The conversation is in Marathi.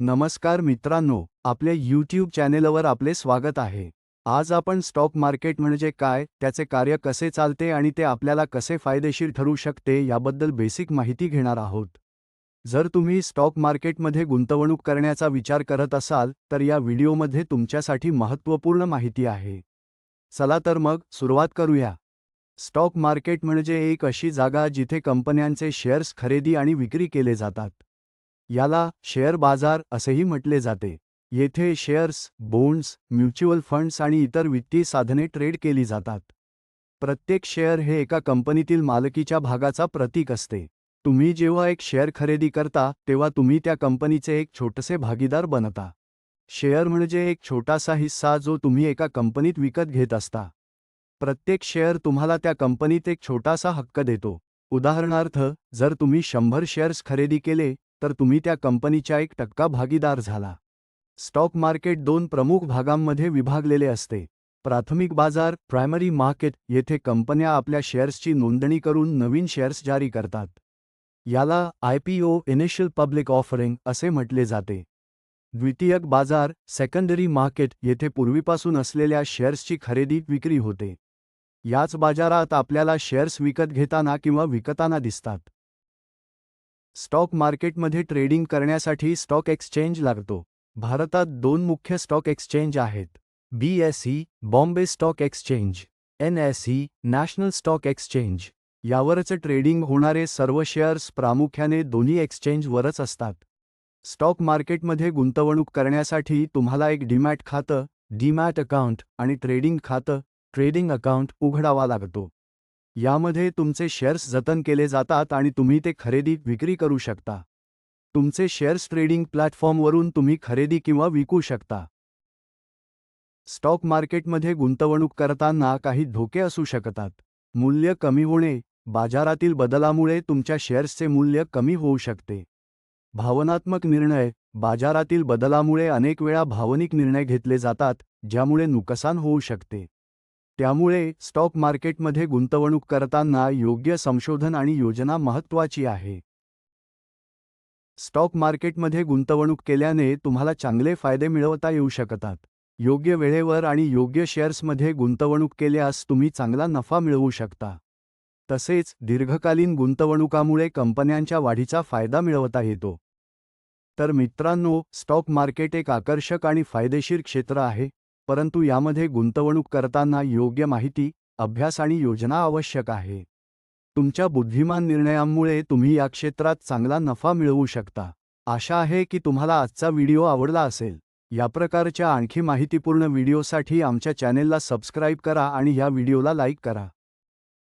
नमस्कार मित्रांनो, आपल्या YouTube चॅनेलवर आपले स्वागत आहे. आज आपण स्टॉक मार्केट म्हणजे काय, त्याचे कार्य कसे चालते आणि ते आपल्याला कसे फायदेशीर ठरू शकते याबद्दल बेसिक माहिती घेणार आहोत. जर तुम्ही स्टॉक मार्केटमध्ये गुंतवणूक करण्याचा विचार करत असाल, तर या व्हिडिओमध्ये तुमच्यासाठी महत्त्वपूर्ण माहिती आहे. चला तर मग सुरुवात करूया. स्टॉक मार्केट म्हणजे एक अशी जागा जिथे कंपन्यांचे शेअर्स खरेदी आणि विक्री केले जातात. याला शेअर बाजार असेही म्हटले जाते. येथे शेअर्स, बॉन्ड्स, म्युच्युअल फंड्स आणि इतर वित्तीय साधने ट्रेड केली जातात. प्रत्येक शेअर हे एका कंपनीतील मालकीच्या भागाचा प्रतीक असते. तुम्ही जेव्हा एक शेअर खरेदी करता, तेव्हा तुम्ही त्या कंपनीचे एक छोटेसे भागीदार बनता. शेअर म्हणजे एक छोटासा हिस्सा जो तुम्ही एका कंपनीत विकत घेत असता. प्रत्येक शेअर तुम्हाला त्या कंपनीत एक छोटासा हक्क देतो. उदाहरणार्थ, जर तुम्ही 100 शेअर्स खरेदी केले, तर तुम्ही त्या कंपनीच्या 1% भागीदार झाला. स्टॉक मार्केट दोन प्रमुख भागांमध्ये विभागलेले असते. प्राथमिक बाजार प्रायमरी मार्केट येथे कंपन्या आपल्या शेअर्सची नोंदणी करून नवीन शेअर्स जारी करतात. याला IPO इनिशियल पब्लिक ऑफरिंग असे म्हटले जाते. द्वितीयक बाजार सेकंडरी मार्केट येथे पूर्वीपासून असलेल्या शेअर्सची खरेदी विक्री होते. याच बाजारात आपल्याला शेअर्स विकत घेताना किंवा विकताना दिसतात. स्टॉक मार्केटमध्ये ट्रेडिंग करण्यासाठी स्टॉक एक्सचेंज लागतो. भारतात दोन मुख्य स्टॉक एक्सचेंज आहेत. BSE Bombay stock exchange, NSE national stock exchange. यावरच ट्रेडिंग होणारे सर्व शेअर्स प्रामुख्याने दोन्ही एक्सचेंजवरच असतात. स्टॉक मार्केटमध्ये गुंतवणूक करण्यासाठी तुम्हाला एक डीमॅट खातं डीमॅट अकाउंट आणि ट्रेडिंग खातं ट्रेडिंग अकाउंट उघडावा लागतो. यामध्ये तुमचे शेअर्स जतन केले जातात आणि तुम्ही ते खरेदी विक्री करू शकता. तुमचे शेअर्स ट्रेडिंग प्लॅटफॉर्मवरून तुम्ही खरेदी किंवा विकू शकता. स्टॉक मार्केटमध्ये गुंतवणूक करताना काही धोके असू शकतात. मूल्य कमी होणे बाजारातील बदलामुळे तुमच्या शेअर्सचे मूल्य कमी होऊ शकते. भावनात्मक निर्णय बाजारातील बदलामुळे अनेक वेळा भावनिक निर्णय घेतले जातात, ज्यामुळे नुकसान होऊ शकते. त्यामुळे स्टॉक मार्केटमध्ये गुंतवणूक करताना योग्य संशोधन आणि योजना महत्त्वाची आहे. स्टॉक मार्केटमध्ये गुंतवणूक केल्याने तुम्हाला चांगले फायदे मिळवता येऊ शकतात. योग्य वेळेवर आणि योग्य शेअर्समध्ये गुंतवणूक केल्यास तुम्ही चांगला नफा मिळवू शकता. तसेच दीर्घकालीन गुंतवणुकामुळे कंपन्यांच्या वाढीचा फायदा मिळवता येतो. तर मित्रांनो, स्टॉक मार्केट एक आकर्षक आणि फायदेशीर क्षेत्र आहे, परंतु यामध्ये गुंतवणूक करताना योग्य माहिती, अभ्यास आणि योजना आवश्यक आहे. तुमच्या बुद्धिमान निर्णयांमुळे तुम्ही या क्षेत्रात चांगला नफा मिळवू शकता. आशा आहे की तुम्हाला आजचा व्हिडिओ आवडला असेल. या प्रकारच्या आणखी माहितीपूर्ण व्हिडिओसाठी आमच्या चॅनेलला सबस्क्राईब करा आणि या व्हिडिओला लाईक करा.